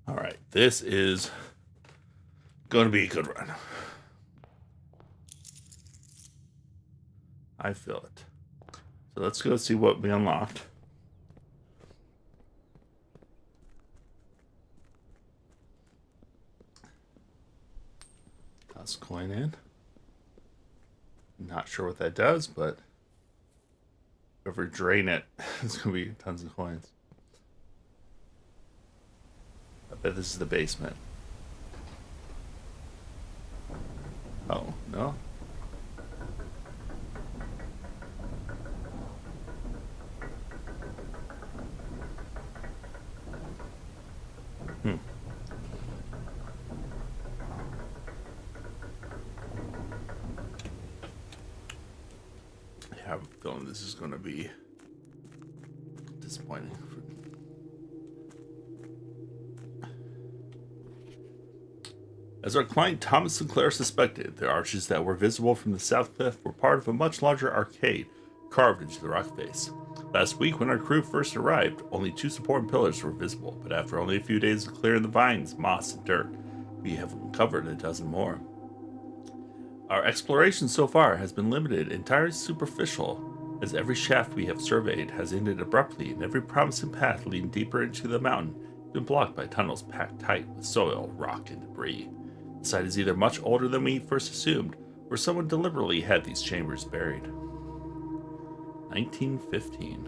All right, this is going to be a good run. I feel it. So let's go see what we unlocked. Toss coin in. Not sure what that does, but whoever drain it, it's going to be tons of coins. I bet this is the basement. Oh, no? Hmm. I have a feeling this is going to be disappointing. As our client Thomas Sinclair suspected, the arches that were visible from the south cliff were part of a much larger arcade carved into the rock face. Last week, when our crew first arrived, only two supporting pillars were visible, but after only a few days of clearing the vines, moss, and dirt, we have uncovered a dozen more. Our exploration so far has been limited, entirely superficial, as every shaft we have surveyed has ended abruptly, and every promising path leading deeper into the mountain has been blocked by tunnels packed tight with soil, rock, and debris. The site is either much older than we first assumed, or someone deliberately had these chambers buried. 1915.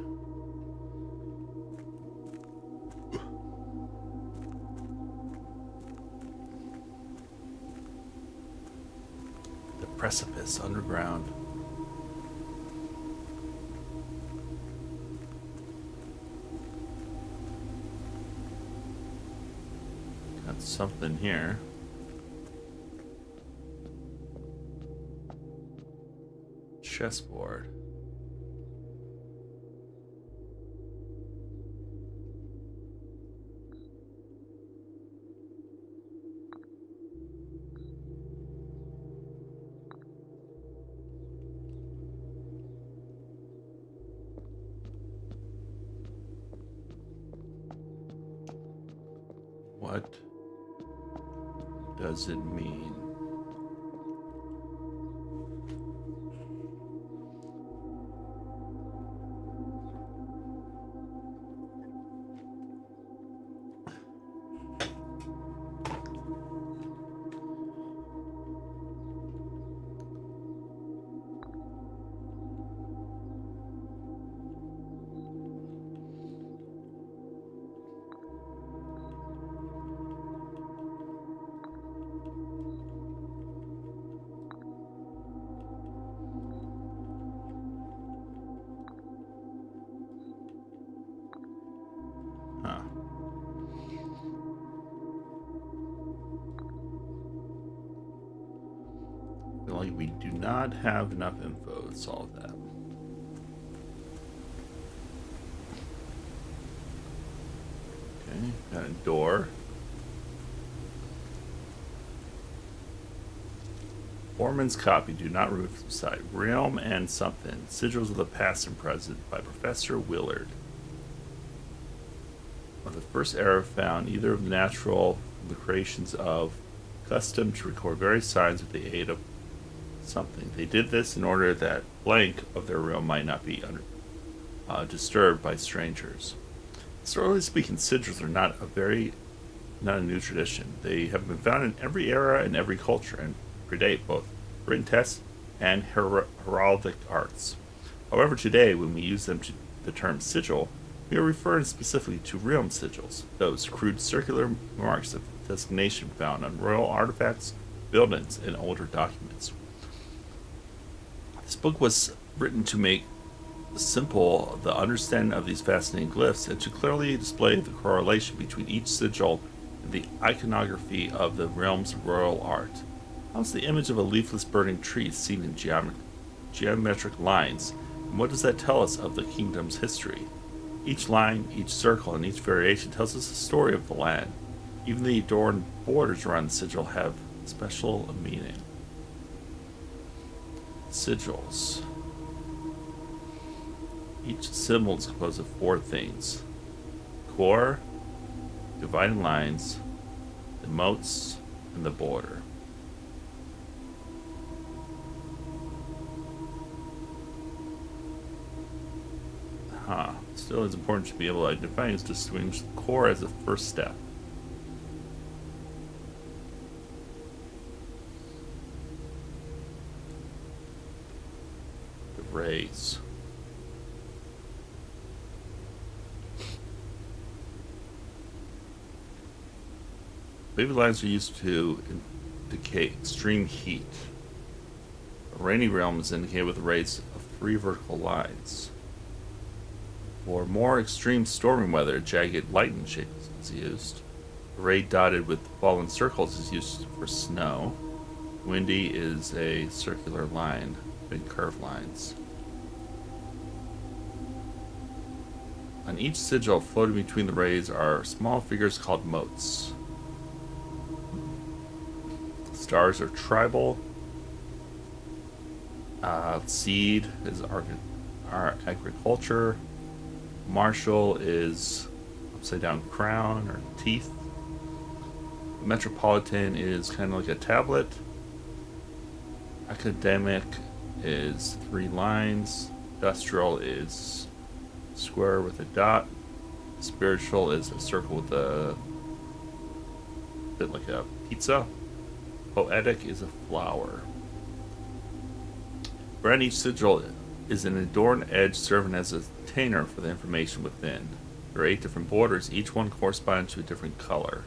The precipice underground. Got something here. Chessboard. What does it mean? Huh. I feel like we do not have enough info to solve that. Okay, got a door. Foreman's copy, do not remove from sight. Realm and something. Sigils of the past and present by Professor Willard. Of the first era found, either of the natural, the creations of, custom to record various signs with the aid of something. They did this in order that blank of their realm might not be disturbed by strangers. Historically speaking, sigils are not a new tradition. They have been found in every era and every culture and predate both written texts and heraldic arts. However, today, when we use the term sigil, we are referring specifically to realm sigils, those crude circular marks of designation found on royal artifacts, buildings, and older documents. This book was written to make simple the understanding of these fascinating glyphs and to clearly display the correlation between each sigil and the iconography of the realm's royal art. How's the image of a leafless burning tree seen in geometric lines, and what does that tell us of the kingdom's history? Each line, each circle, and each variation tells us the story of the land. Even the adorned borders around the sigil have special meaning. Sigils. Each symbol is composed of four things: core, dividing lines, the moats, and the border. Still, it's important to be able to identify and distinguish the core as a first step. The rays. Wavy lines are used to indicate extreme heat. A rainy realm is indicated with rays of 3 vertical lines. For more extreme stormy weather, jagged lightning shapes is used. A ray dotted with fallen circles is used for snow. Windy is a circular line, big curved lines. On each sigil floating between the rays are small figures called motes. Stars are tribal. Seed is our agriculture. Marshall is upside down crown or teeth. Metropolitan is kind of like a tablet. Academic is 3 lines. Industrial is square with a dot. Spiritual is a circle with a bit like a pizza. Poetic is a flower. Around each sigil is an adorned edge serving as a container for the information within. There are 8 different borders, each one corresponding to a different color.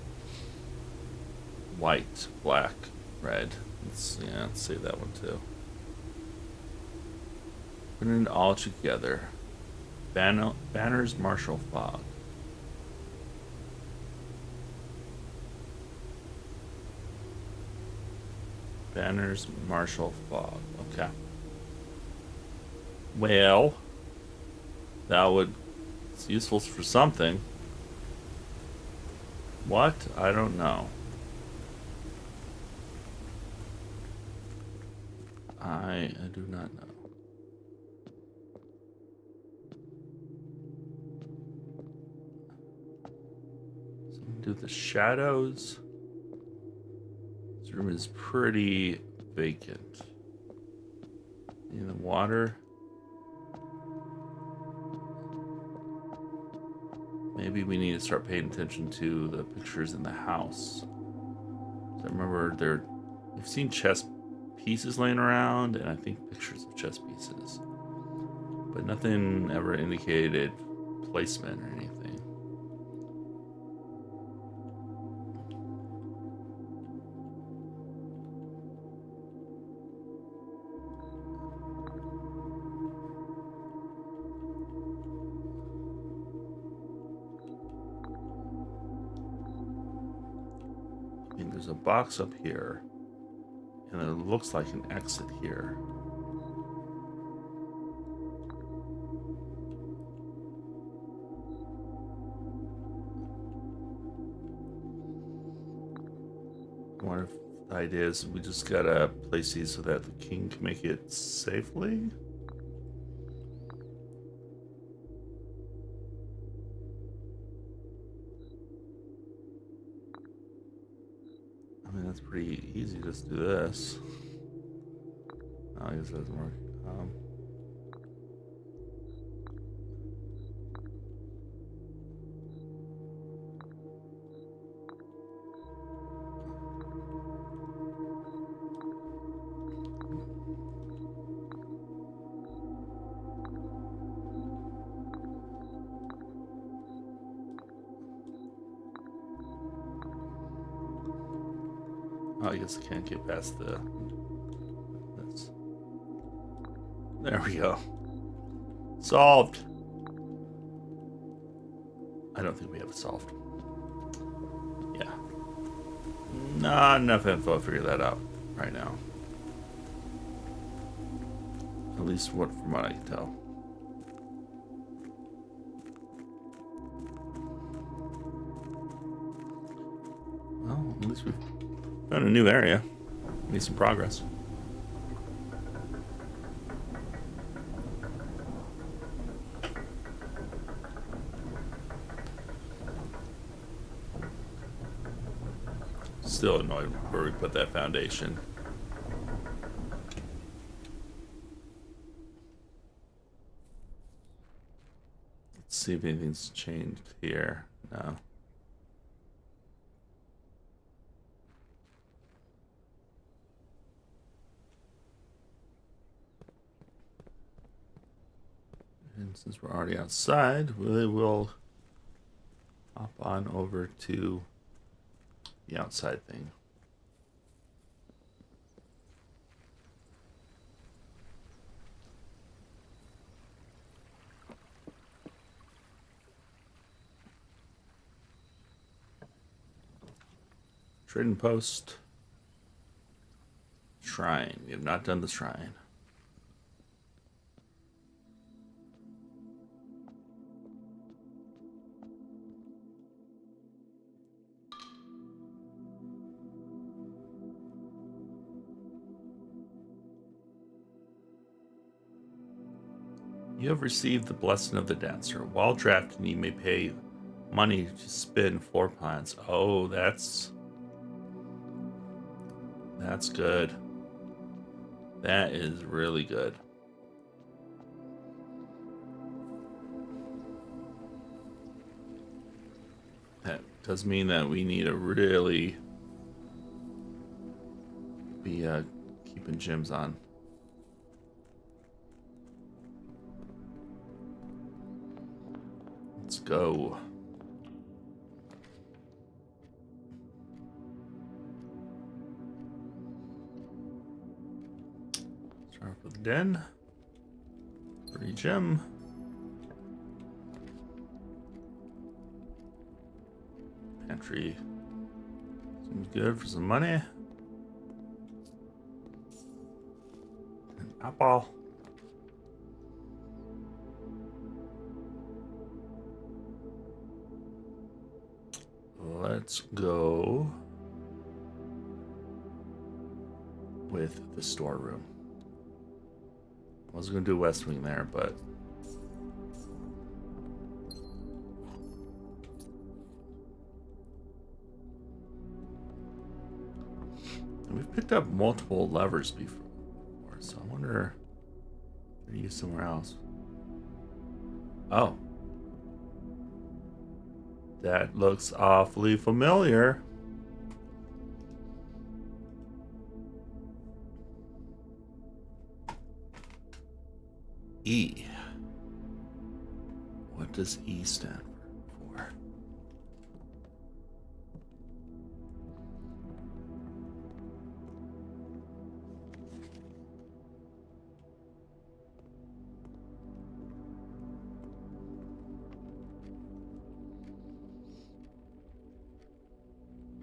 White, black, red. Let's say that one too. Putting it all together. Banners Marshall Fog. Banners Marshall Fog. Okay. Well, it's useful for something. What? I don't know. I do not know. So do the shadows. This room is pretty vacant. In the water. Maybe we need to start paying attention to the pictures in the house. I remember we've seen chess pieces laying around, and I think pictures of chess pieces. But nothing ever indicated placement or anything. There's a box up here, and it looks like an exit here. I wonder if the idea is we just gotta place these so that the king can make it safely. That's pretty easy. Just do this. Oh, I guess that doesn't work. Oh, I guess I can't get past this. There we go. Solved. I don't think we have it solved. Yeah. Not enough info to figure that out right now. At least from what I can tell. Well, at least we've found a new area. Made some progress. still annoyed where we put that foundation. Let's see if anything's changed here. No. And since we're already outside, we will hop on over to the outside thing. Trading post. Shrine. We have not done the shrine. You have received the blessing of the dancer. While drafting, you may pay money to spin floor plans. Oh, that's good. That is really good. That does mean that we need to really be keeping gyms on. Let's go. Start off with the den. Free gem. Pantry. Seems good for some money. And apple. Let's go with the storeroom. I was going to do West Wing there, but we've picked up multiple levers before, so I wonder if they're used somewhere else. Oh. That looks awfully familiar. E. What does E stand for?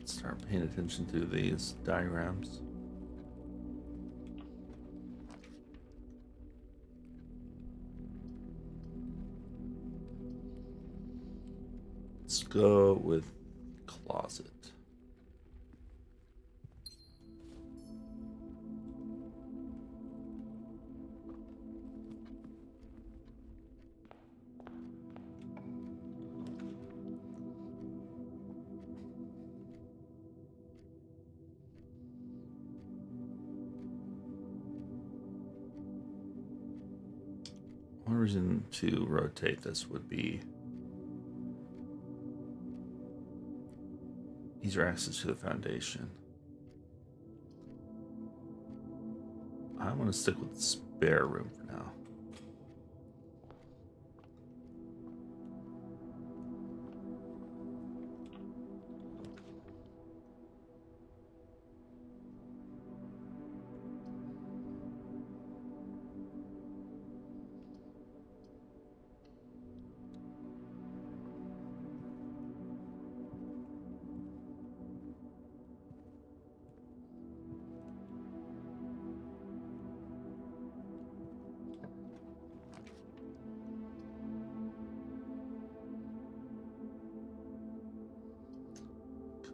Start paying attention to these diagrams. Let's go with closet. One reason to rotate this would be easier access to the foundation. I'm going to stick with the spare room for now.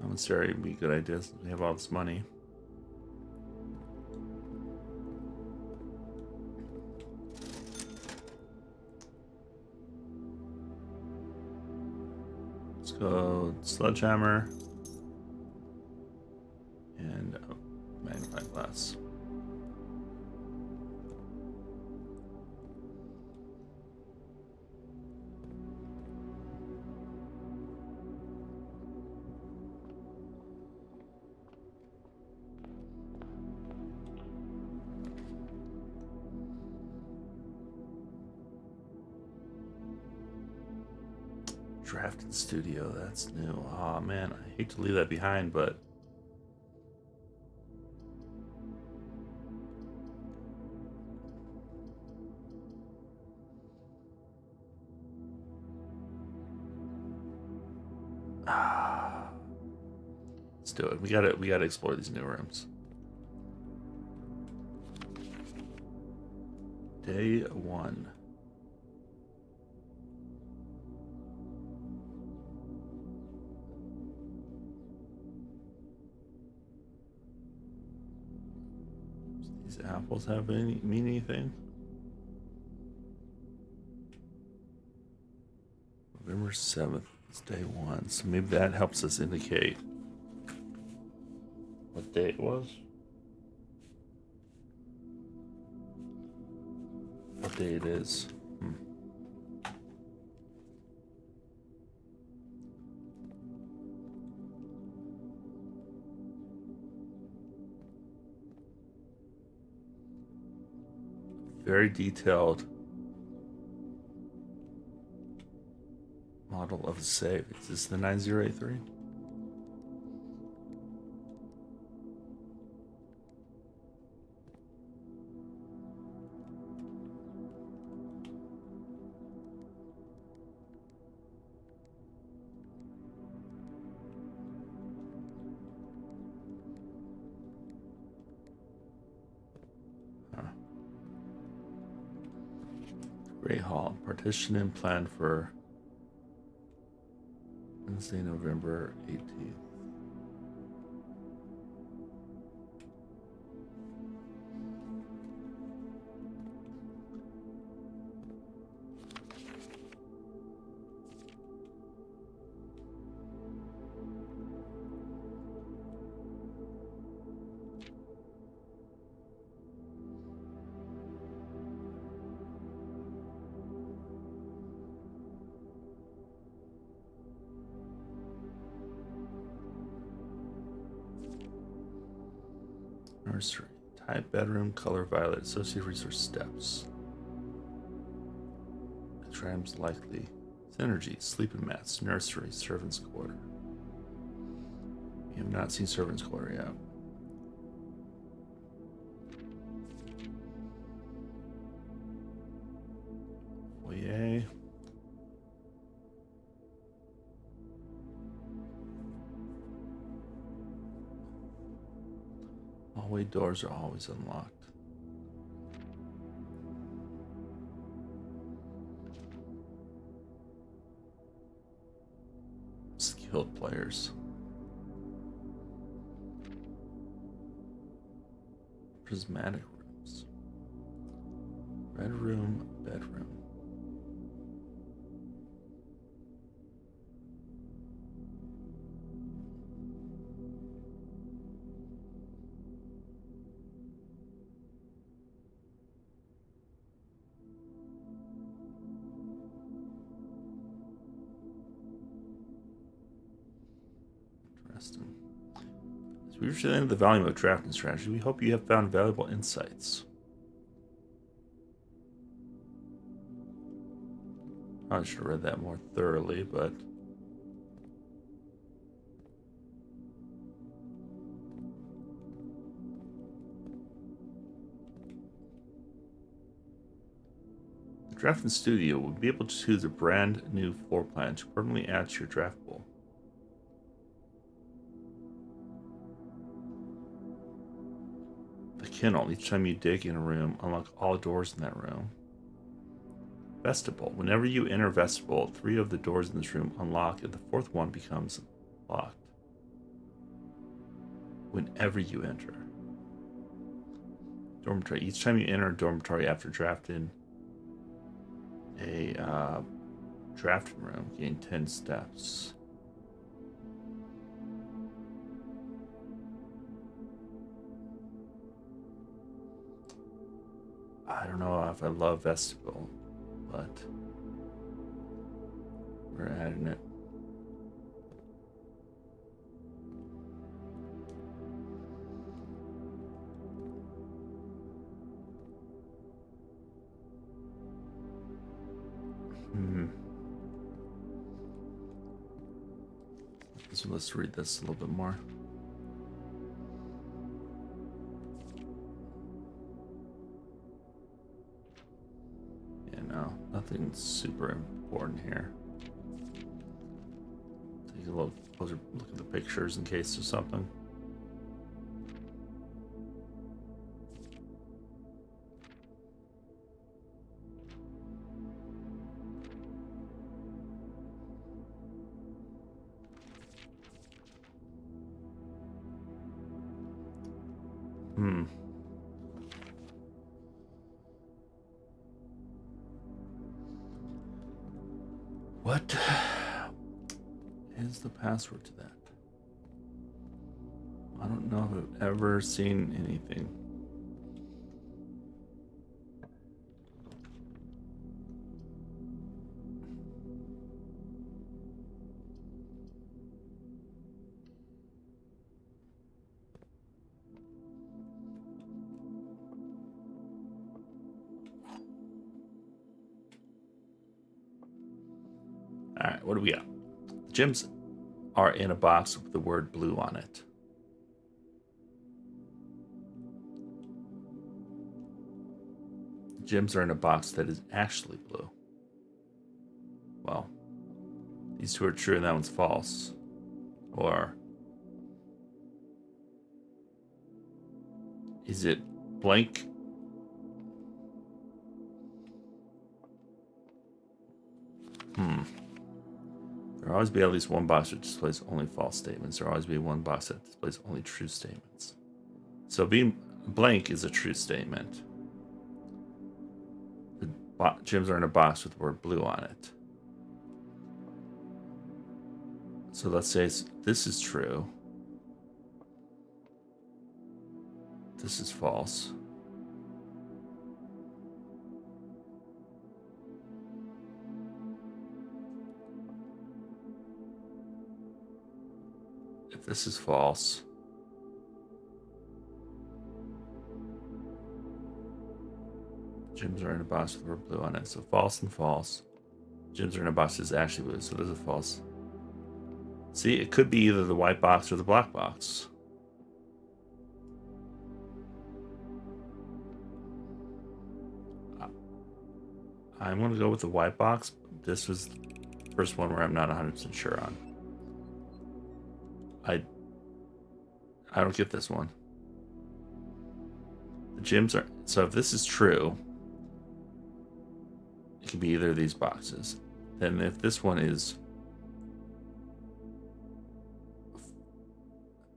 Commissary would be a good idea since we have all this money. Let's go sledgehammer. us. Drafting studio, that's new. Oh man, I hate to leave that behind, but let's do it. We gotta explore these new rooms. Day 1. Does these apples have any mean anything? November 7th is day 1, so maybe that helps us indicate what day it was. What day it is. Very detailed model of a save. Is this the 9083? Great Hall. Partition and plan for Wednesday, November 18th. Nursery. Type bedroom, color violet, associated resource steps. Trams likely. Synergy, sleeping mats, nursery, servants' quarter. We have not seen servants' quarter yet. Foyer. Hallway doors are always unlocked. Skilled players. Prismatic rooms. Red room, bedroom. Interesting. As we reach the end of the volume of drafting strategy, we hope you have found valuable insights. I should have read that more thoroughly, but the drafting studio will be able to choose a brand new floor plan to permanently add to your draft pool. The kennel. Each time you dig in a room, unlock all doors in that room. Vestibule. Whenever you enter vestibule, 3 of the doors in this room unlock and the 4th one becomes locked. Whenever you enter. Dormitory. Each time you enter a dormitory after drafting a drafting room, gain 10 steps. I don't know if I love vestibule, but we're adding it. So let's read this a little bit more. Yeah, no, nothing super important here. Take a little closer look at the pictures in case there's something. What is the password to that? I don't know if I've ever seen anything. All right, what do we got? The gems are in a box with the word blue on it. The gems are in a box that is actually blue. Well, these two are true and that one's false. Or is it blank? There'll always be at least one box that displays only false statements. There'll always be one box that displays only true statements. So being blank is a true statement. The gems are in a box with the word blue on it. So let's say this is true. This is false. If this is false, gems are in a box with the word blue on it. So false and false. Gems are in a box that is actually blue. So this is false. See, it could be either the white box or the black box. I'm going to go with the white box. This was the first one where I'm not 100% sure on. I don't get this one. The gems are... So if this is true, it can be either of these boxes. Then if this one is...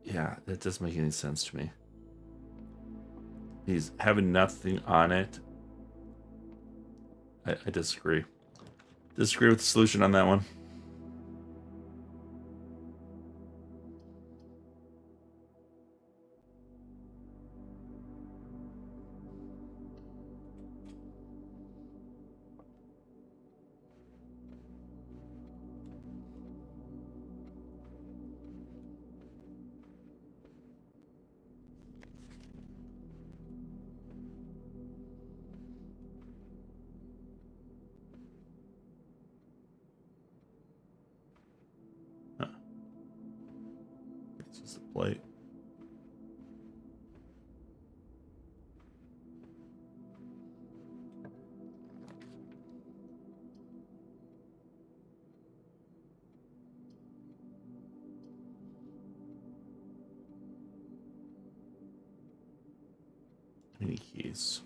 Yeah, that doesn't make any sense to me. He's having nothing on it. I disagree. Disagree with the solution on that one. Huh. This is the plate. Mini keys.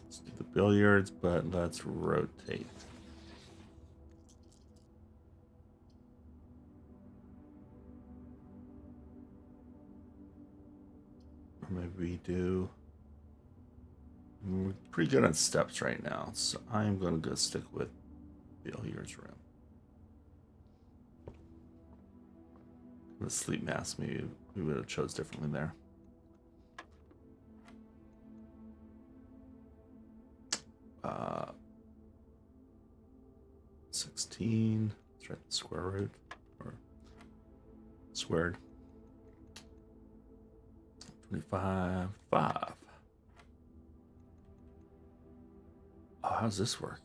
Let's do the billiards, but let's rotate. Or maybe we do We're pretty good on steps right now, so I'm going to go stick with Billiards room. The sleep mask, maybe we would have chose differently there. Uh, 16. Let's write the square root or squared. 25. 5. Oh, how does this work?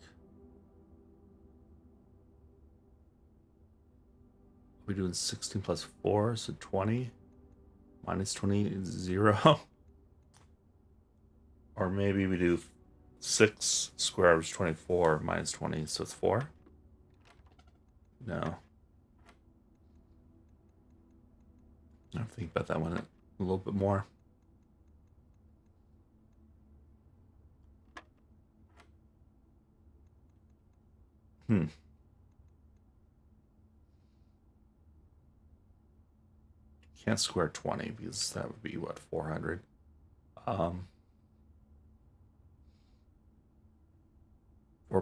Are we doing 16 plus 4, so 20? Minus 20 is 0. Or maybe we do 6 square root of 24 minus 20, so it's 4? No. I have to think about that one a little bit more. Can't square 20 because that would be what, 400. 4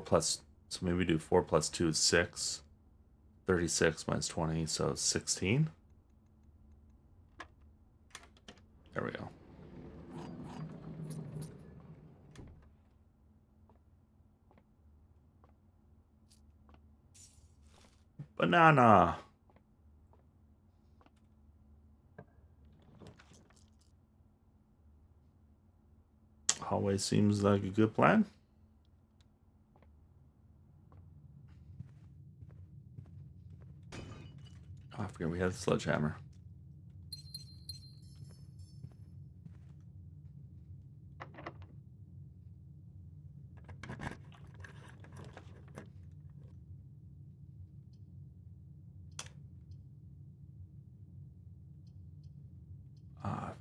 plus, so maybe we do 4 plus 2 is 6. 36 minus 20, so 16. There we go. Banana. Hallway seems like a good plan. Oh, I forget we had the sledgehammer. I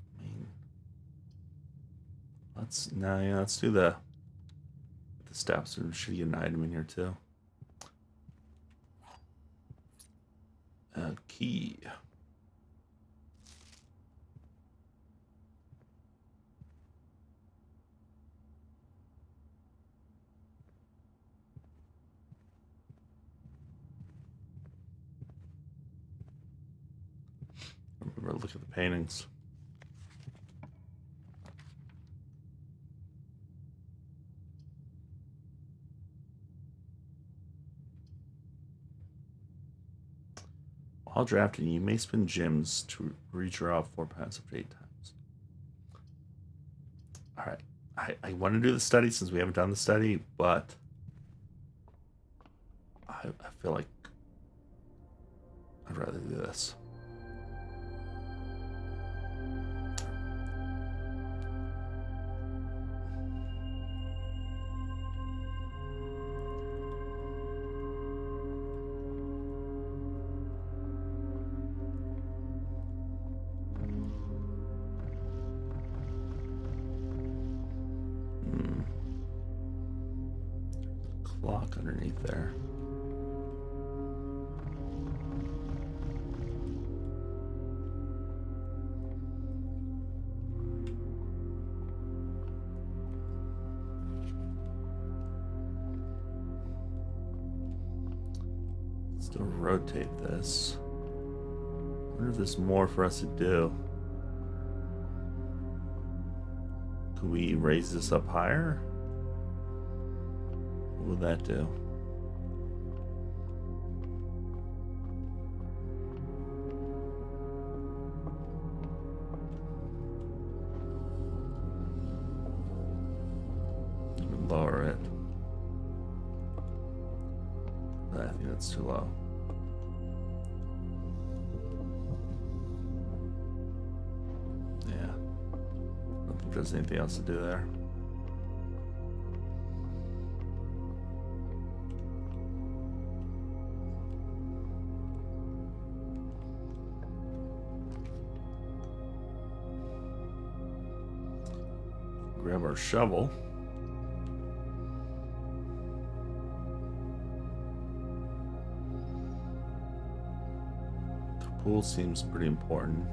mean, let's do the steps. We should get an item in here too. A key. Remember, look at the paintings. While drafting, you may spend gems to redraw 4 paths up to 8 times. Alright. I want to do the study since we haven't done the study, but I feel like I'd rather do this. Clock underneath there. Still rotate this. I wonder if there's more for us to do. Could we raise this up higher? What will that do? Lower it. I think that's too low. Yeah. I don't think there's anything else to do there. Grab our shovel. The pool seems pretty important.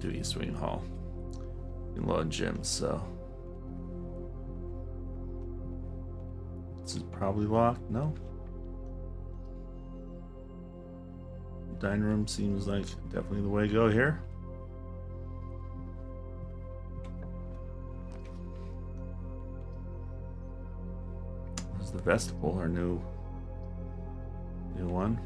do East Wing Hall. A lot of gyms, so. This is probably locked. No. Dining room seems like definitely the way to go here. There's the vestibule, our new one.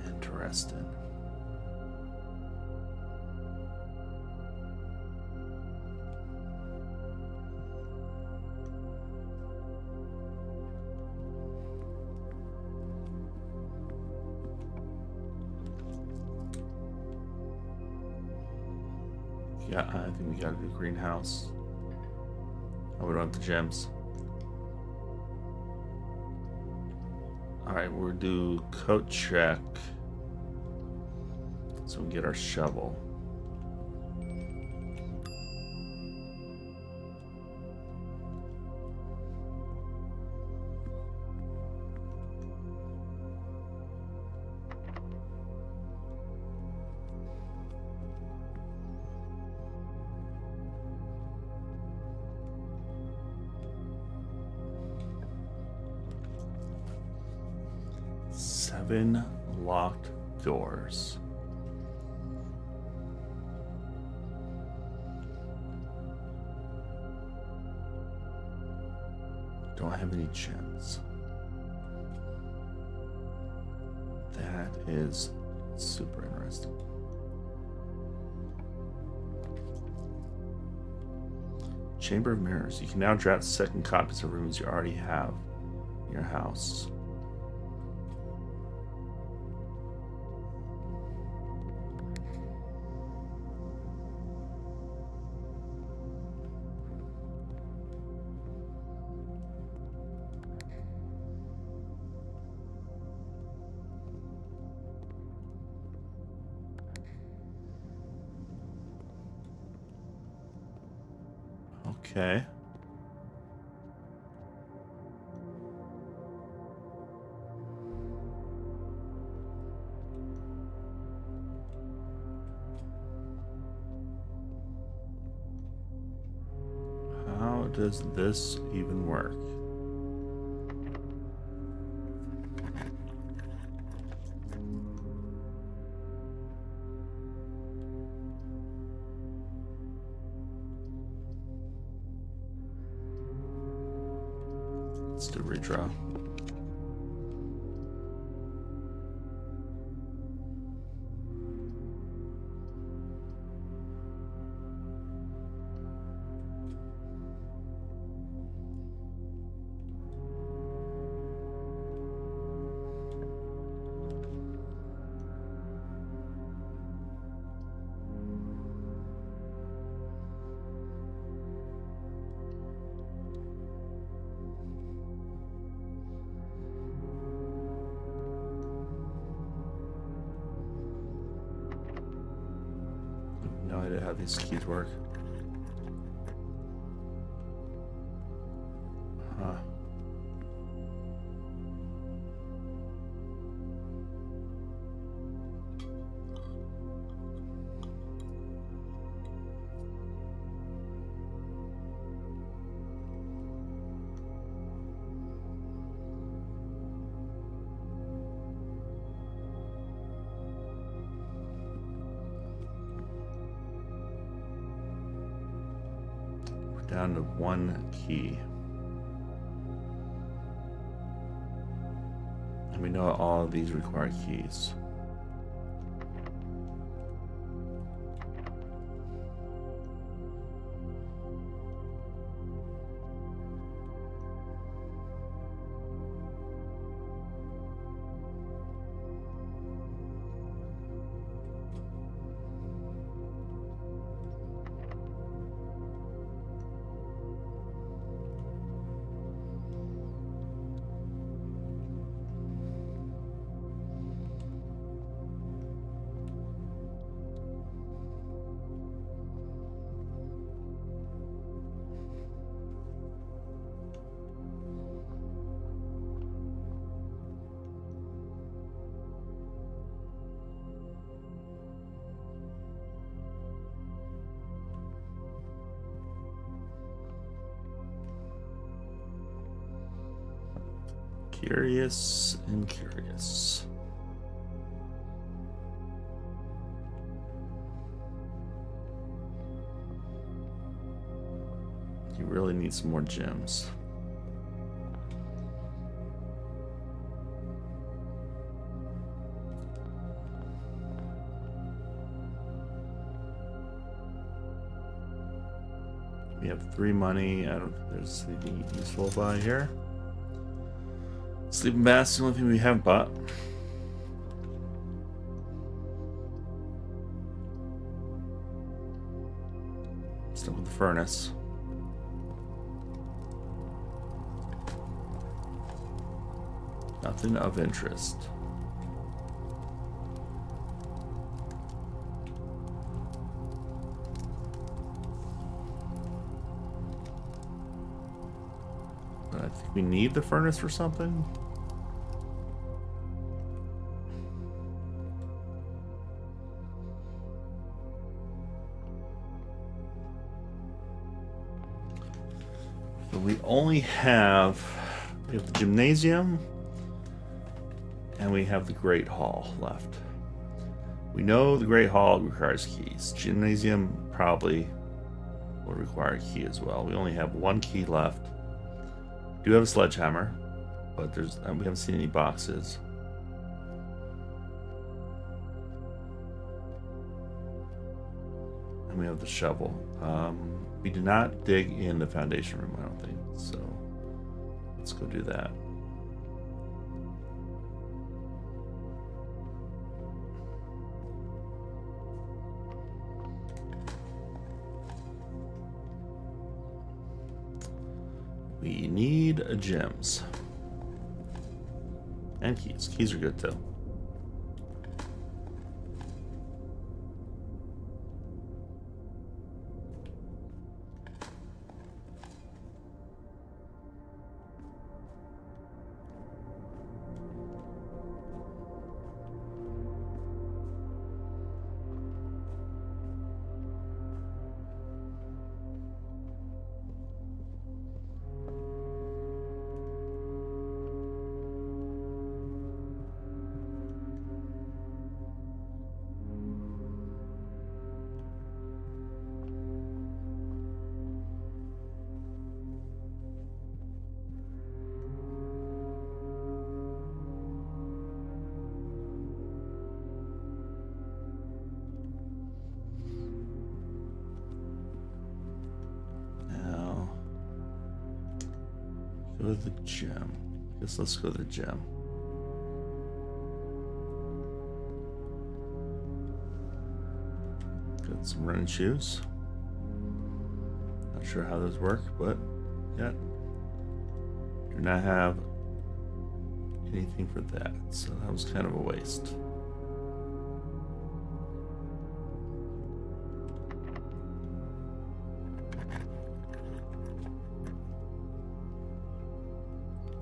Interesting. Yeah, I think we gotta do greenhouse. Oh, we don't have the gems. Alright, we'll do coat check. So we can get our shovel. Seven locked doors. Don't have any gems. That is super interesting. Chamber of Mirrors. You can now draft second copies of rooms you already have in your house. Okay. How does this even work? Let's do redraw. No idea how these keys work. Huh. Down to one key. And we know all of these require keys. Curious and curious. You really need some more gems. We have 3 money. I don't think there's anything useful to buy here. Sleeping Bath's the only thing we haven't bought. Still with the furnace. Nothing of interest. I think we need the furnace for something. So we only have the gymnasium and we have the Great Hall left. We know the Great Hall requires keys. Gymnasium probably will require a key as well. We only have 1 key left. We do have a sledgehammer, but we haven't seen any boxes. And we have the shovel. We did not dig in the foundation room, I don't think. So let's go do that. We need gems. And keys. Keys are good too. Go to the gem. I guess let's go to the gem. Got some running shoes. Not sure how those work, but yeah. Do not have anything for that, so that was kind of a waste.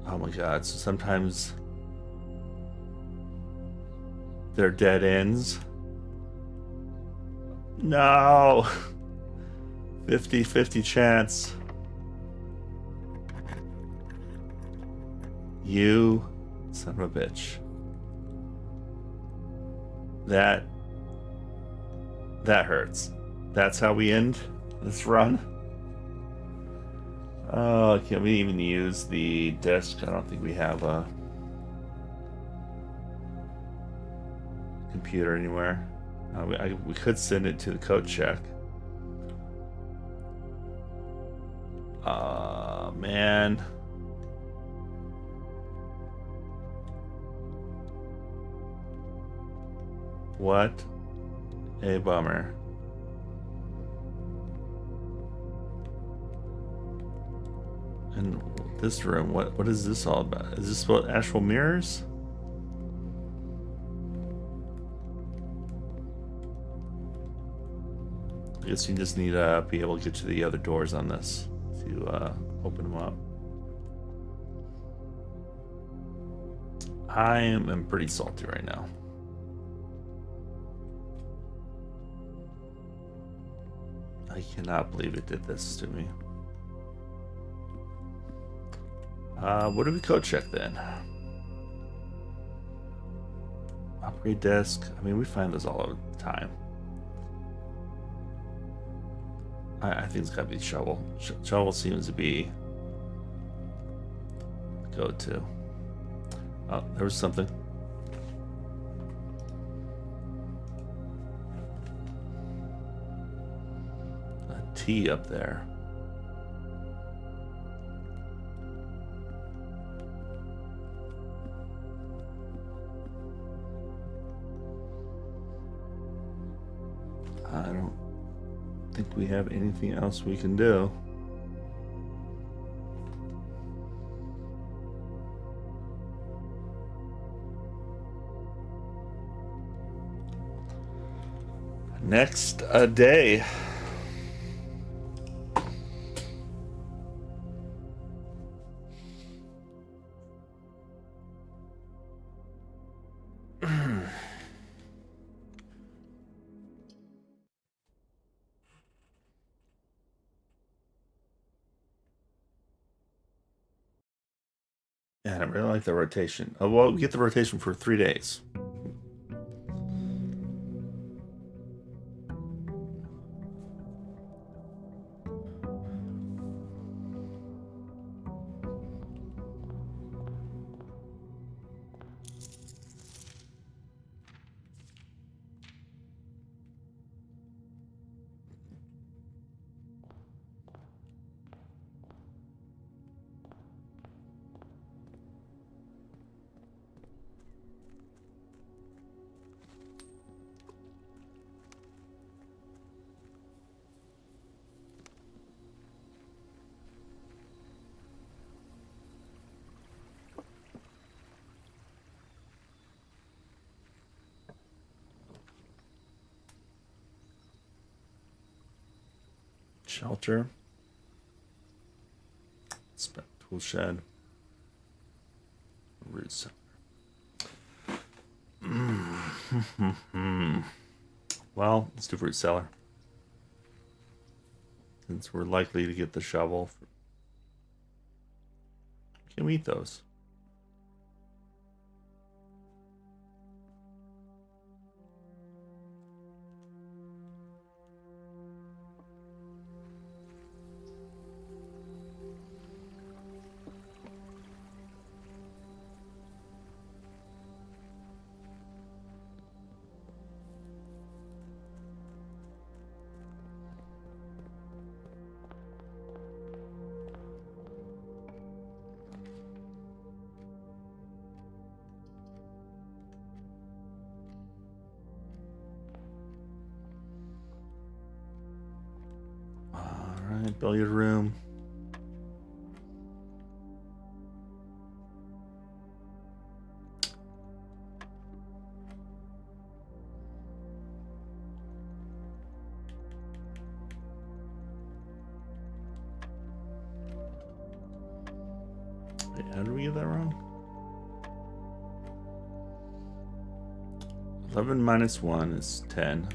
Oh my god, so sometimes they're dead ends. No! 50-50 chance. You son of a bitch. That hurts. That's how we end this run. Oh, can we even use the disc? I don't think we have a computer anywhere. We could send it to the code check. Man. What a bummer. And this room, what is this all about? Is this about actual mirrors? I guess you just need to be able to get to the other doors on this to open them up. I am pretty salty right now. I cannot believe it did this to me. What do we code check then? Upgrade desk. I mean, we find those all over the time. I think it's got to be shovel. Shovel seems to be go-to. Oh, there was something. A T up there. I don't think we have anything else we can do. Next day. Yeah, I don't really like the rotation. Oh, well, we get the rotation for 3 days. Shelter. Tool shed. Root cellar. Well, let's do root cellar. Since we're likely to get the shovel. Can we eat those? Alright, billiard room. Wait, how did we get that wrong? 11 minus 1 is 10.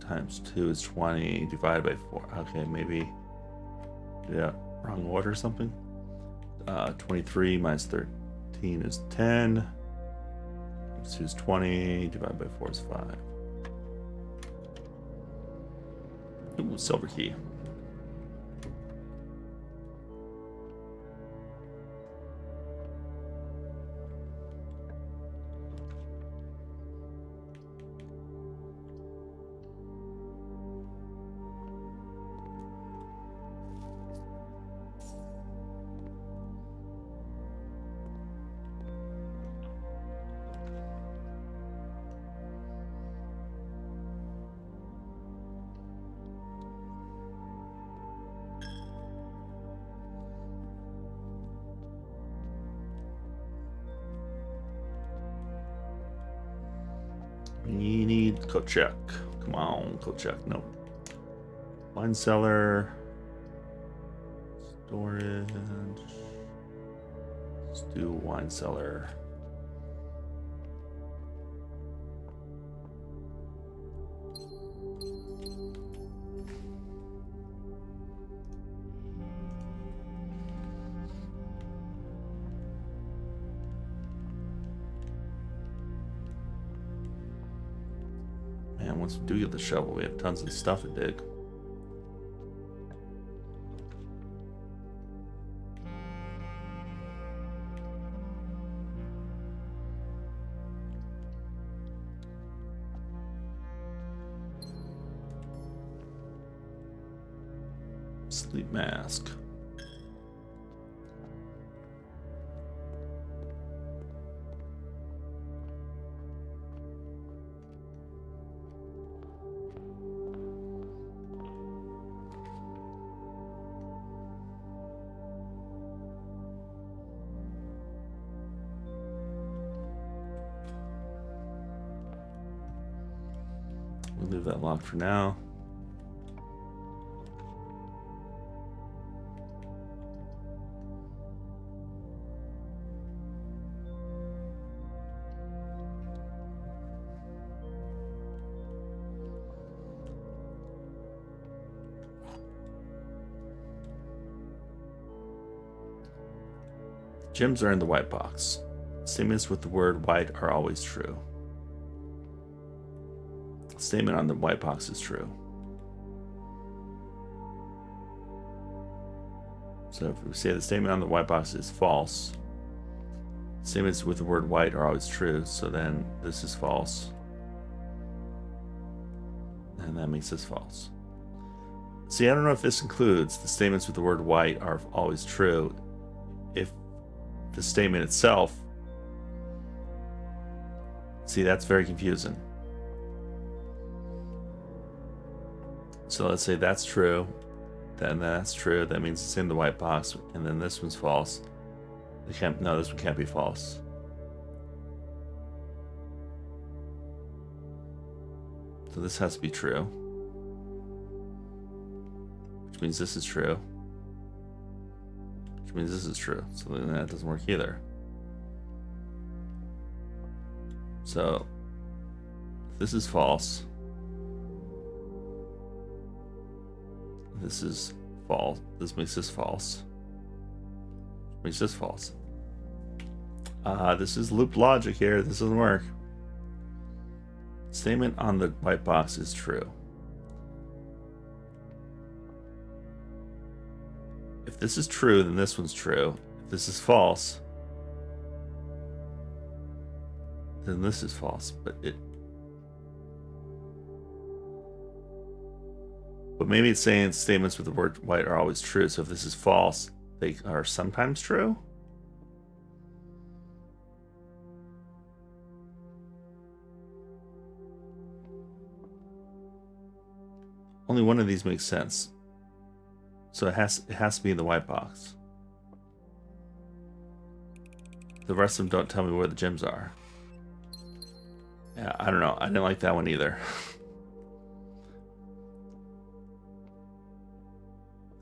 Times 2 is 20. Divided by 4. Okay, maybe. Yeah, wrong order or something. 23 minus 13 is 10. Times 2 is 20. Divided by 4 is 5. Ooh, silver key. We need coat check. Come on, coat check. Nope. Wine cellar. Storage. Let's do wine cellar. And once we do get the shovel, we have tons of stuff to dig. Sleep mask. We'll leave that locked for now. Gems are in the white box. Statements with the word white are always true. Statement on the white box is true. So if we say the statement on the white box is false, statements with the word white are always true, so then this is false. And that makes this false. See, I don't know if this includes the statements with the word white are always true. If the statement itself, see, that's very confusing. So let's say that's true, then that's true, that means it's in the white box, and then this one's false. No, this one can't be false. So this has to be true, which means this is true, which means this is true. So then that doesn't work either. So this is false. This is false. This makes this false. Makes this false. This is loop logic here. This doesn't work. Statement on the white box is true. If this is true, then this one's true. If this is false, then this is false. But maybe it's saying statements with the word white are always true. So if this is false, they are sometimes true. Only one of these makes sense. So it has to be in the white box. The rest of them don't tell me where the gems are. Yeah, I don't know. I didn't like that one either.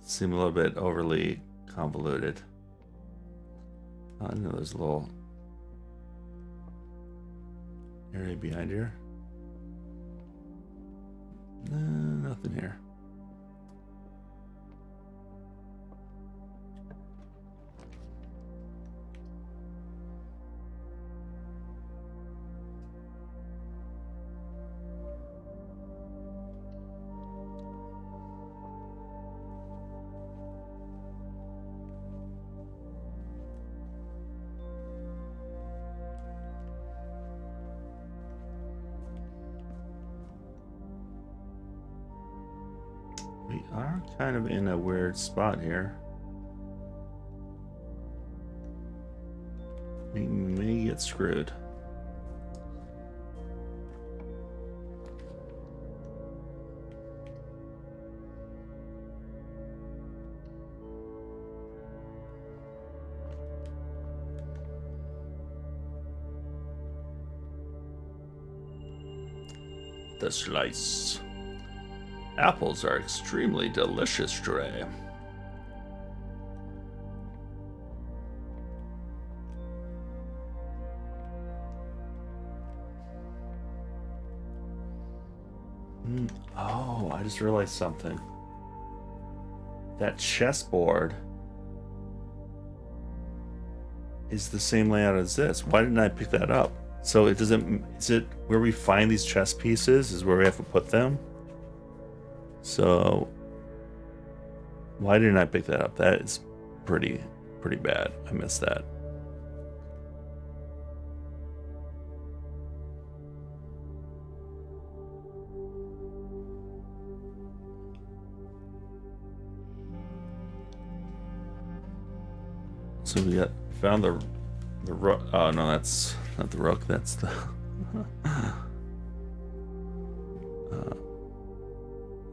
Seem a little bit overly convoluted. I know there's a little area behind here. Nothing here. We are kind of in a weird spot here. We may get screwed. The slice. Apples are extremely delicious, Dre. Oh, I just realized something. That chessboard is the same layout as this. Why didn't I pick that up? So it doesn't. Is it where we find these chess pieces? Is where we have to put them? So why didn't I pick that up? That is pretty bad. I missed that. So we found the rook. Oh no, that's not the rook. That's the.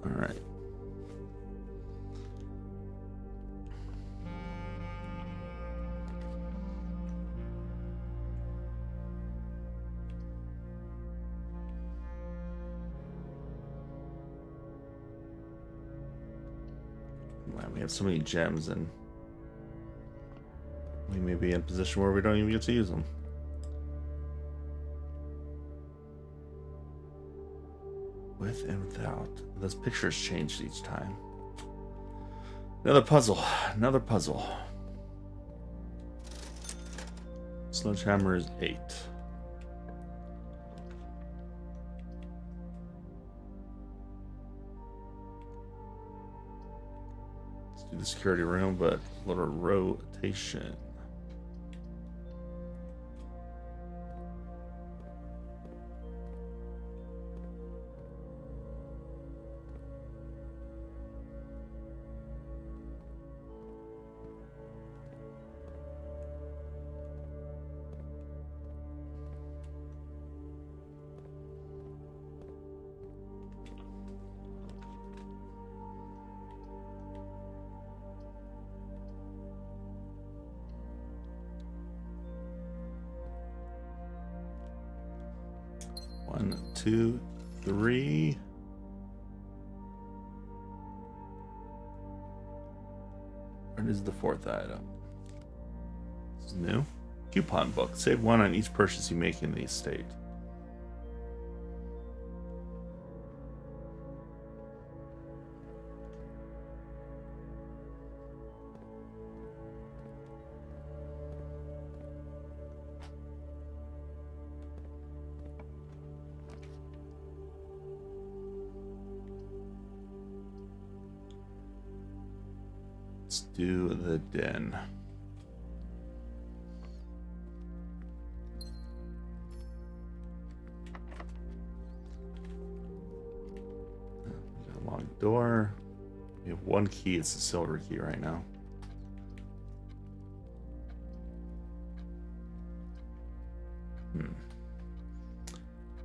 All right. Man, we have so many gems, and we may be in a position where we don't even get to use them. With and without. Those pictures changed each time. Another puzzle. Another puzzle. Sledgehammer is 8. Let's do the security room, but a little rotation. One, two, three. What is the 4th item? This is new. Coupon book. Save 1 on each purchase you make in the estate. Let's do the den. Got a long door. We have 1 key. It's the silver key right now.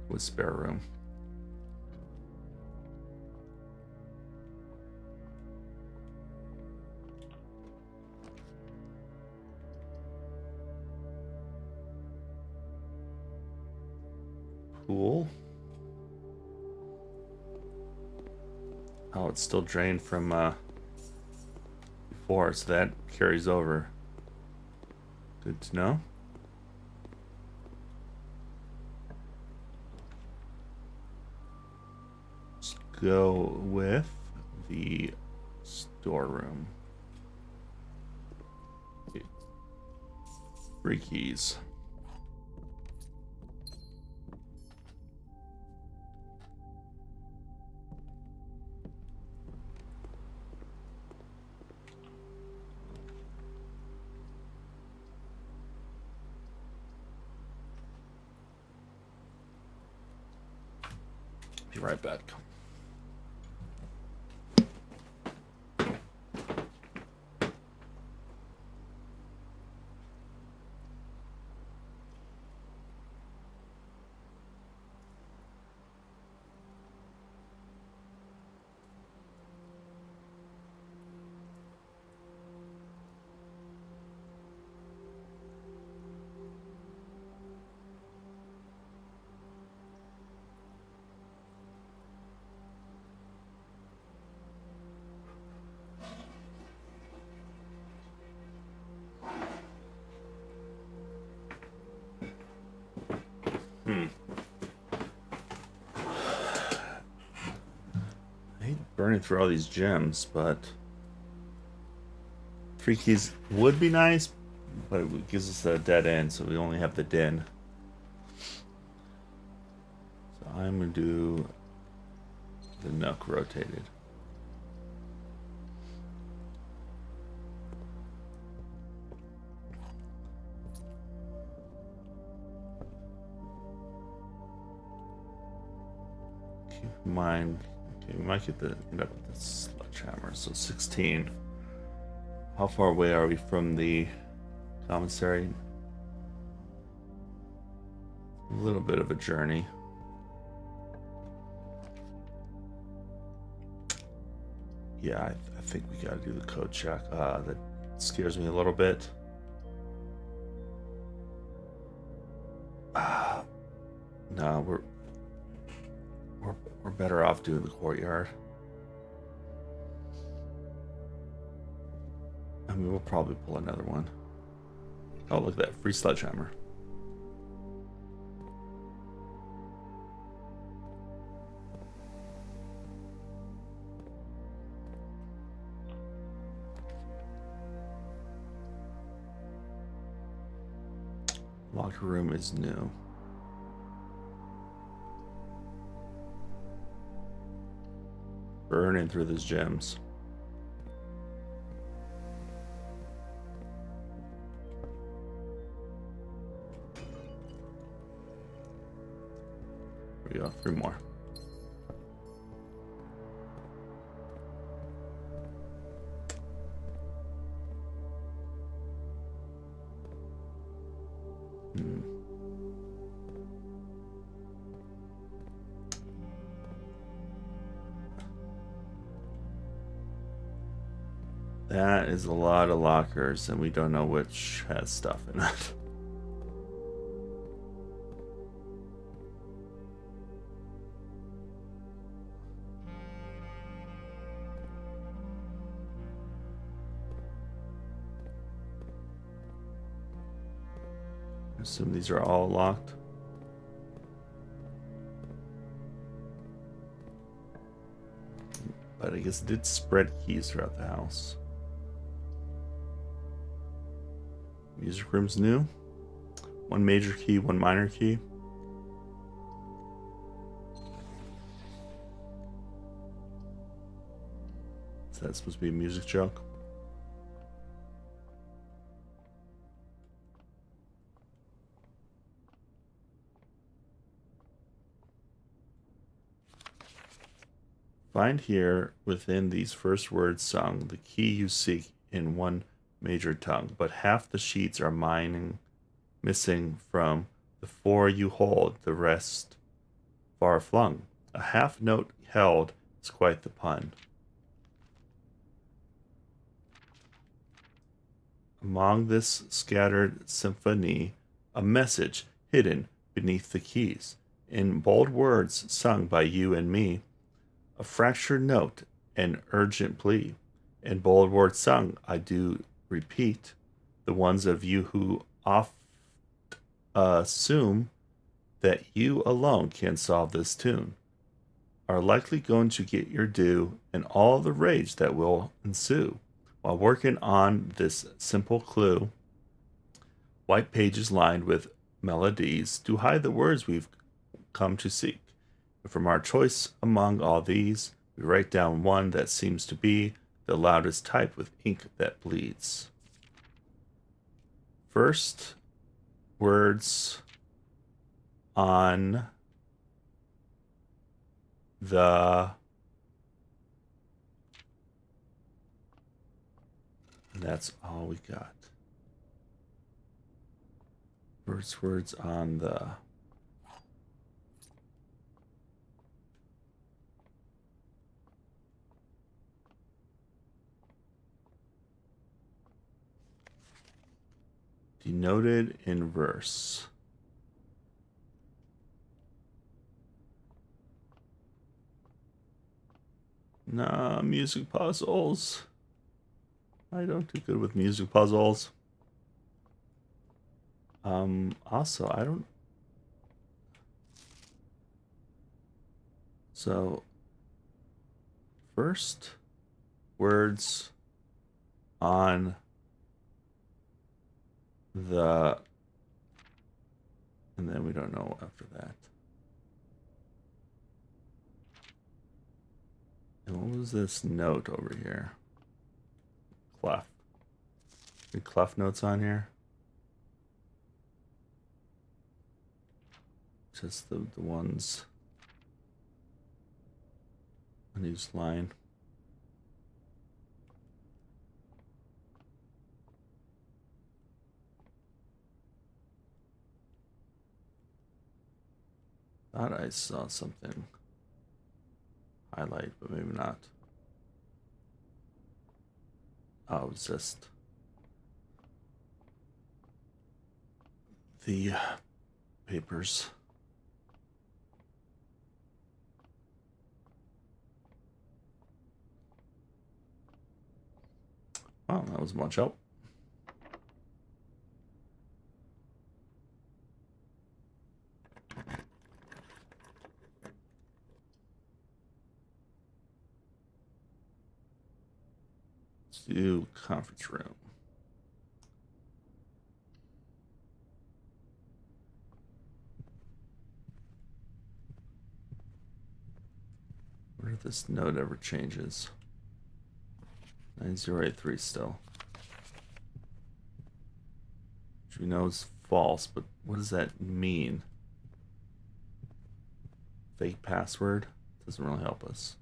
With spare room. Pool. Oh, it's still drained from before, so that carries over. Good to know. Let's go with the storeroom. 3 keys. Be right back. Burning through all these gems, but 3 keys would be nice, but it gives us a dead end, so we only have the den. I'm gonna do the Nook rotated. Keep in mind, okay, we might end up with the sledgehammer. So 16. How far away are we from the commissary? A little bit of a journey. Yeah, I think we gotta do the code check. That scares me a little bit. No, we're better off doing the courtyard. I mean, we'll probably pull another one. Oh, look at that free sledgehammer. Locker room is new. Burning through those gems. There we go, 3 more. That is a lot of lockers, and we don't know which has stuff in it. I assume these are all locked. But I guess it did spread keys throughout the house. Music room's new. 1 major key, 1 minor key. Is that supposed to be a music joke? Find here within these first words sung the key you seek in 1 major tongue, but half the sheets are missing from the 4 you hold, the rest far flung. A half note held is quite the pun. Among this scattered symphony, a message hidden beneath the keys, in bold words sung by you and me, a fractured note, an urgent plea, in bold words sung, I do repeat, the ones of you who oft assume that you alone can solve this tune, are likely going to get your due and all the rage that will ensue. While working on this simple clue, white pages lined with melodies do hide the words we've come to seek. And from our choice among all these, we write down one that seems to be the loudest type with ink that bleeds. First words on the and that's all we got. First words on the denoted in verse. Nah, music puzzles. I don't do good with music puzzles. Also, I don't. So, first words on the, and then we don't know after that. And what was this note over here? Clef. Any clef notes on here? Just the ones. Unused line. Thought I saw something highlight, but maybe not. Oh, it's just the papers. Oh, that was much help. Let's do conference room. Wonder if this node ever changes. 9083 still. Which we know is false, but what does that mean? Fake password? Doesn't really help us.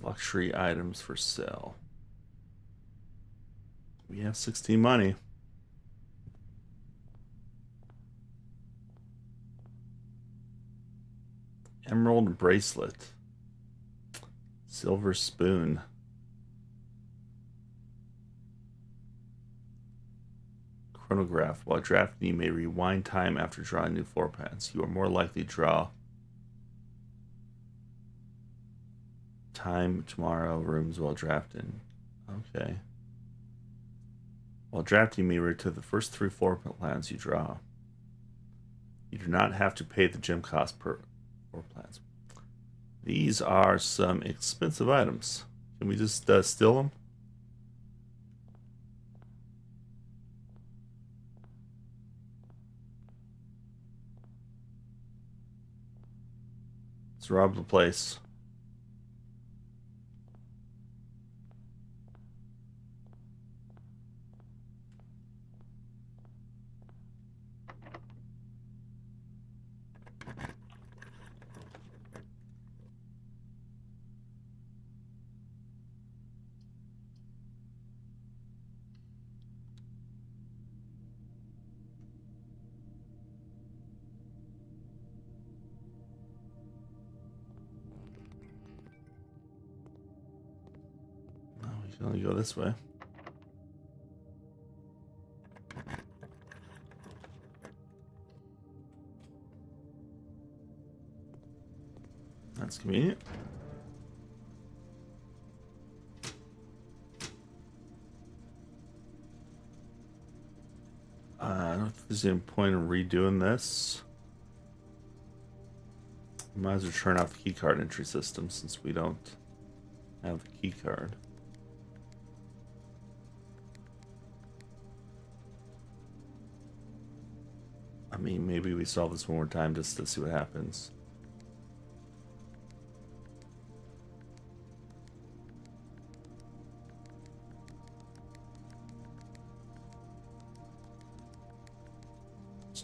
Luxury items for sale. We have 16 money. Emerald bracelet. Silver spoon. Chronograph. While drafting, you may rewind time after drawing new floor plans. You are more likely to draw time tomorrow, rooms while drafting. Okay. While drafting, you may read to the first 3 floor plans you draw. You do not have to pay the gem cost per floor plans. These are some expensive items. Can we just steal them? Let's rob the place. No, we can only go this way. That's convenient. I don't think there's any point in redoing this. We might as well turn off the keycard entry system since we don't have the keycard. I mean, maybe we solve this one more time just to see what happens.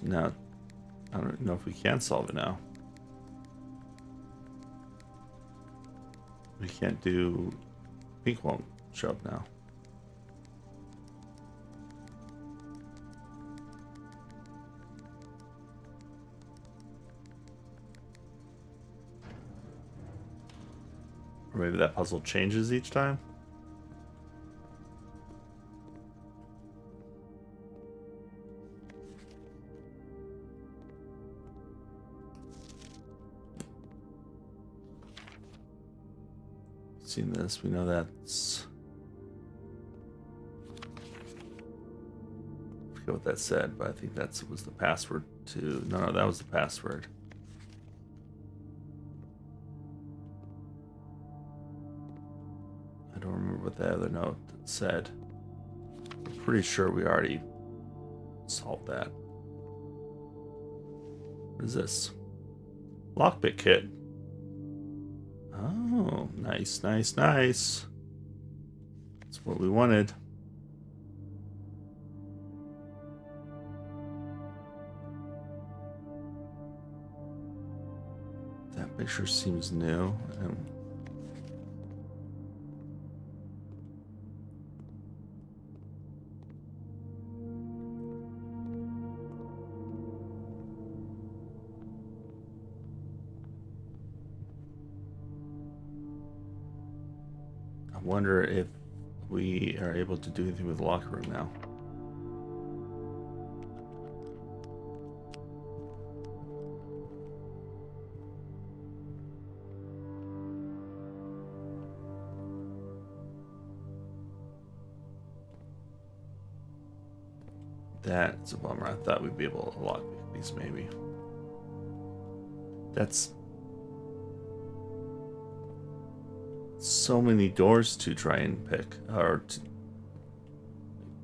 Now, I don't know if we can solve it now. We can't do... Pink won't show up now. Or maybe that puzzle changes each time? Seen this, we know that's... I forget what that said, but I think that was the password to... No, that was the password. I don't remember what the other note said. I'm pretty sure we already solved that. What is this? Lockpick kit. Oh, nice, nice, nice. That's what we wanted. That picture seems new. I wonder if we are able to do anything with the locker room now. That's a bummer. I thought we'd be able to lockpick these maybe. That's so many doors to try and pick or to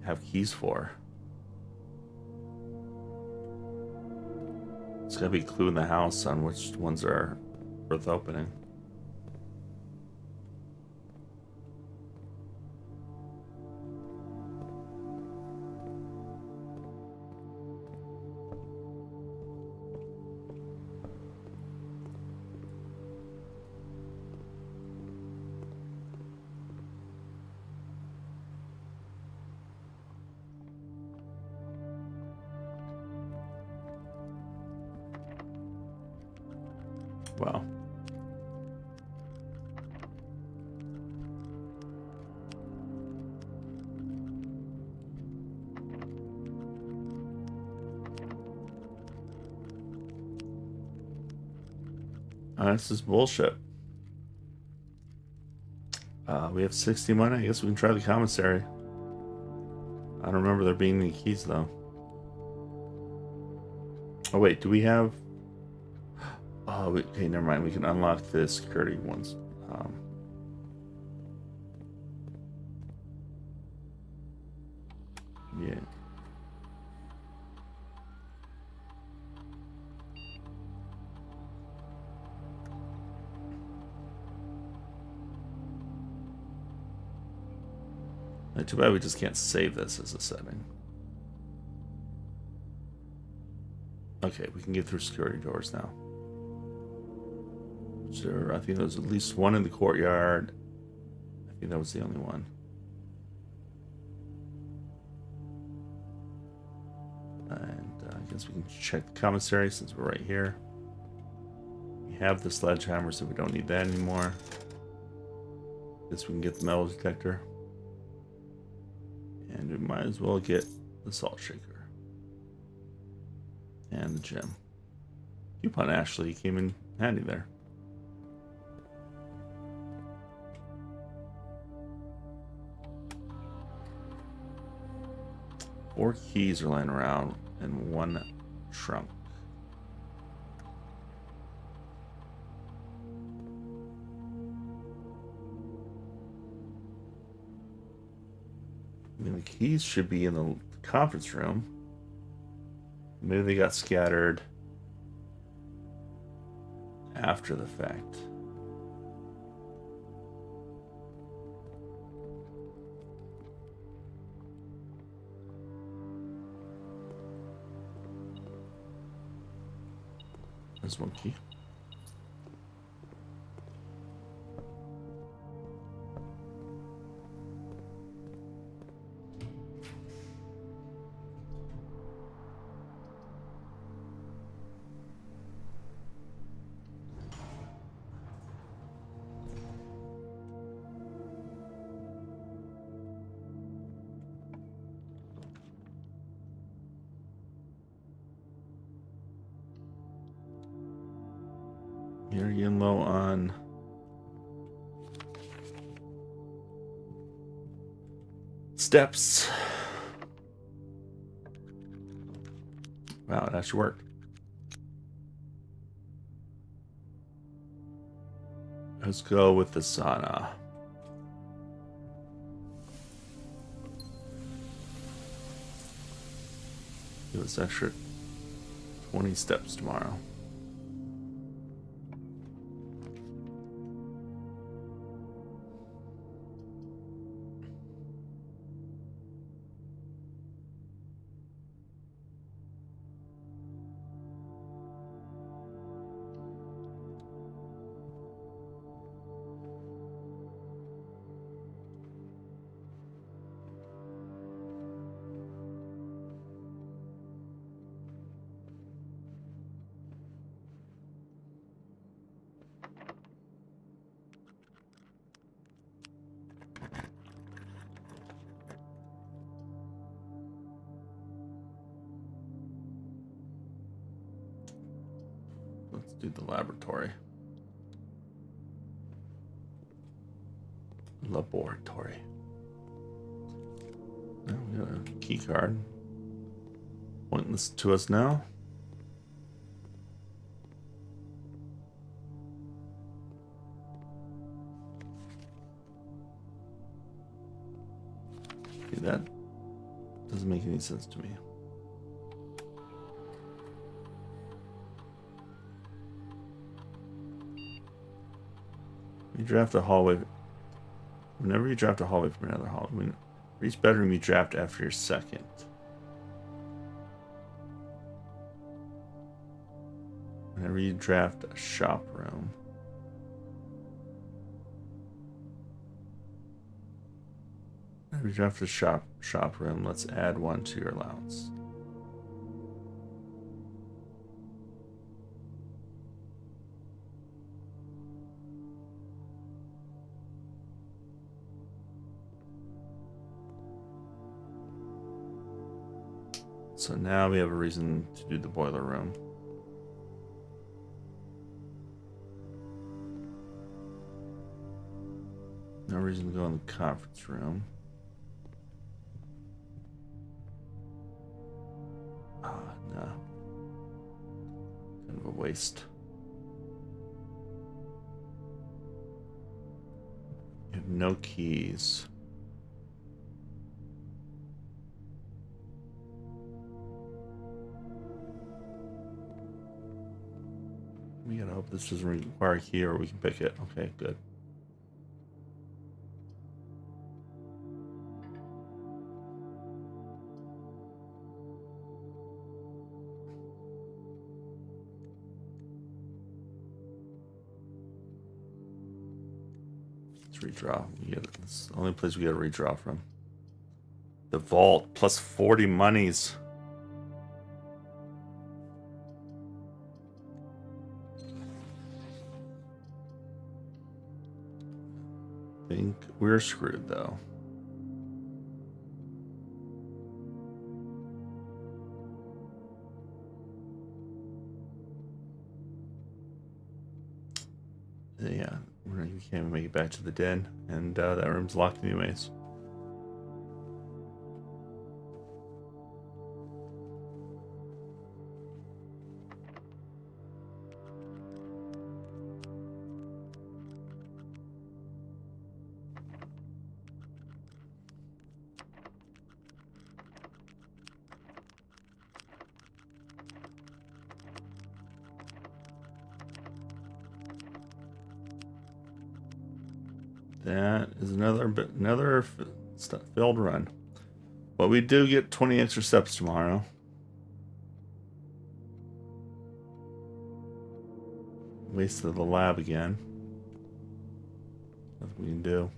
have keys for. It's gotta be a clue in the house on which ones are worth opening. Wow. This is bullshit. We have 60 money. I guess we can try the commissary. I don't remember there being any keys though. Oh wait, do we have? Oh, okay, never mind. We can unlock the security ones. Yeah. Too bad we just can't save this as a setting. Okay, we can get through security doors now. Sure, I think there was at least one in the courtyard. I think that was the only one. And I guess we can check the commissary since we're right here. We have the sledgehammer, so we don't need that anymore. Guess we can get the metal detector. And we might as well get the salt shaker. And the gem. Coupon actually came in handy there. Four keys are lying around and one trunk. I mean, the keys should be in the conference room. Maybe they got scattered after the fact. There's one key. You're getting low on steps. Wow, it actually worked. Let's go with the sauna. Give us extra 20 steps tomorrow. Let's do the laboratory. Laboratory. Now we got a key card. Pointing this to us now. Okay, that doesn't make any sense to me. You draft a hallway. Whenever you draft a hallway from another hallway, for each bedroom you draft after your second. Whenever you draft a shop room. Whenever you draft a shop room, let's add one to your allowance. So now we have a reason to do the boiler room. No reason to go in the conference room. No. Kind of a waste. You have no keys. We gotta hope this doesn't require a key or we can pick it. Okay, good. Let's redraw. It's the only place we gotta redraw from. The vault, plus 40 monies. I think we're screwed though. Yeah, we can't even make it back to the den, and that room's locked anyways. That is another failed run. But we do get 20 extra steps tomorrow. Wasted the lab again. Nothing we can do.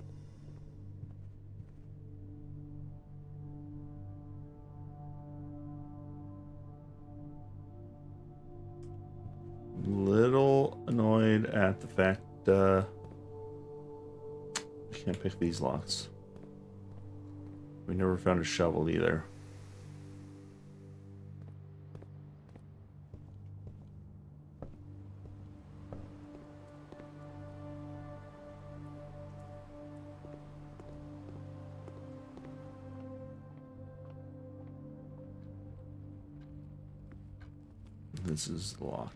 Little annoyed at the fact we can't pick these locks. We never found a shovel either. This is locked.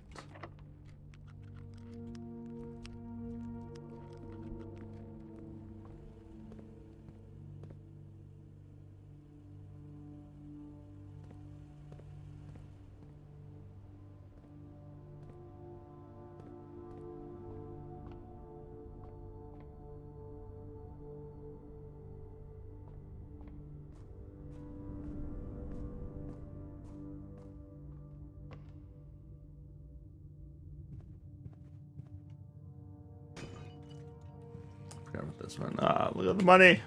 forgot about this one. Ah, look at the money.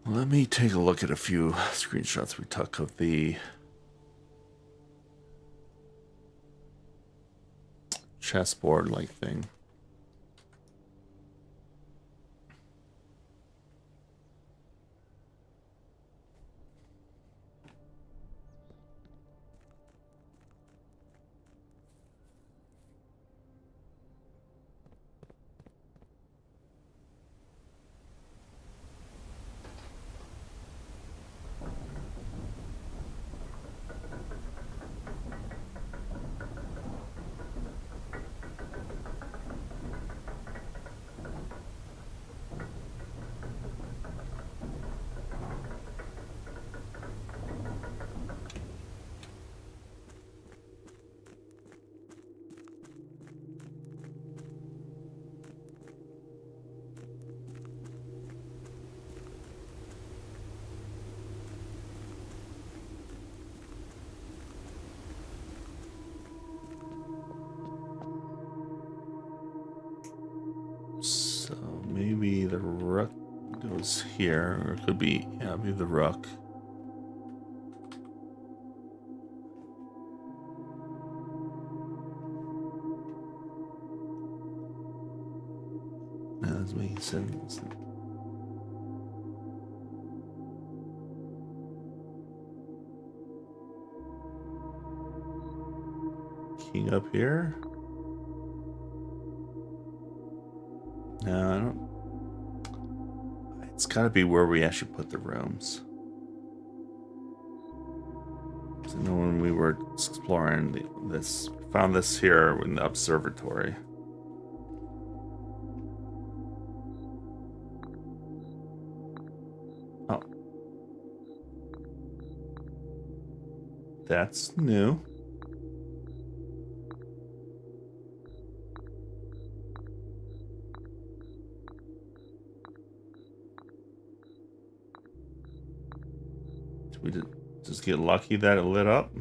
Let me take a look at a few screenshots we took of the chessboard-like thing. So maybe the rook goes here, or it could be, yeah, maybe the rook. Yeah, that's making sense. King up here. No, I don't. It's got to be where we actually put the rooms. So, you know, when we were exploring this, found this here in the observatory. Oh, that's new. Did we just get lucky that it lit up?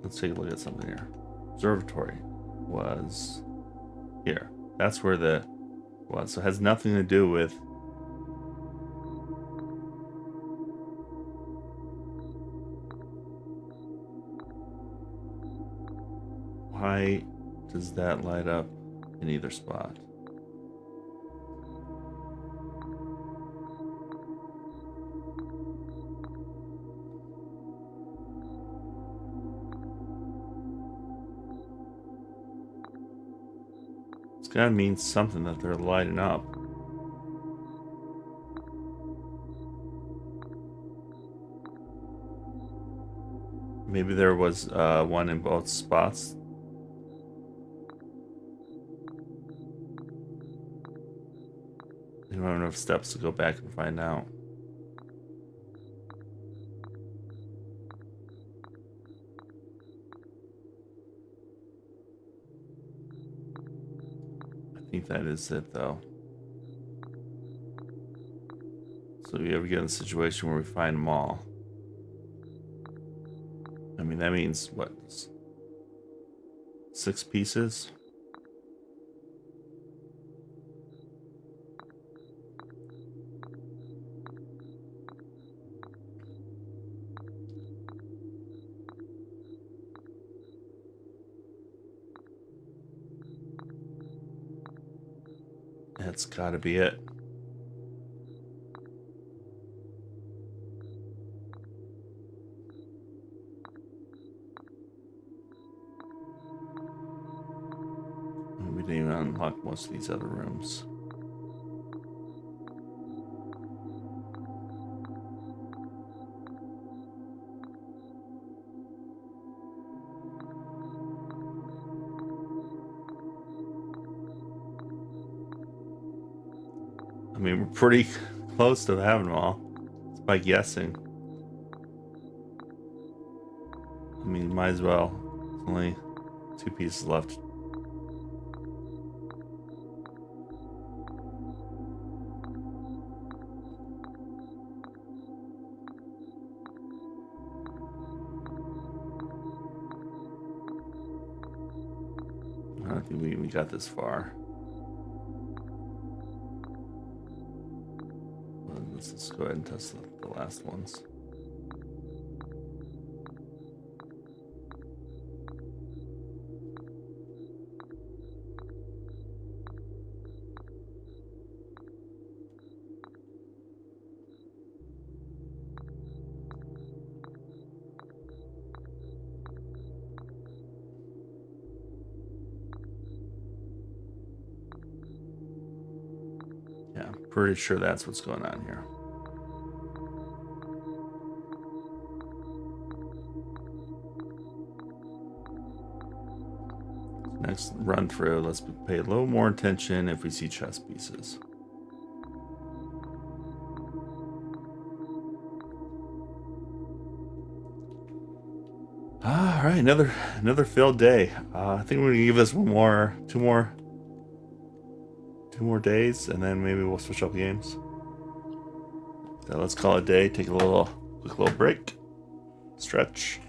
Let's take a look at something here. Observatory was here. That's where the was. So it has nothing to do with why does that light up in either spot. It's gotta mean something that they're lighting up. Maybe there was one in both spots. I don't have enough steps to go back and find out. I think that is it, though. So if you ever get in a situation where we find them all, I mean, that means what? 6 pieces? That's gotta be it. We didn't even unlock most of these other rooms. I mean, we're pretty close to having them all. It's by guessing. I mean, might as well. There's only 2 pieces left. I don't think we got this far. Let's just go ahead and test the last ones. Yeah, pretty sure that's what's going on here. Next run through, let's pay a little more attention if we see chess pieces. All right, another failed day. I think we're gonna give us two more days, and then maybe we'll switch up games. So let's call it a day. Take a quick little break, stretch.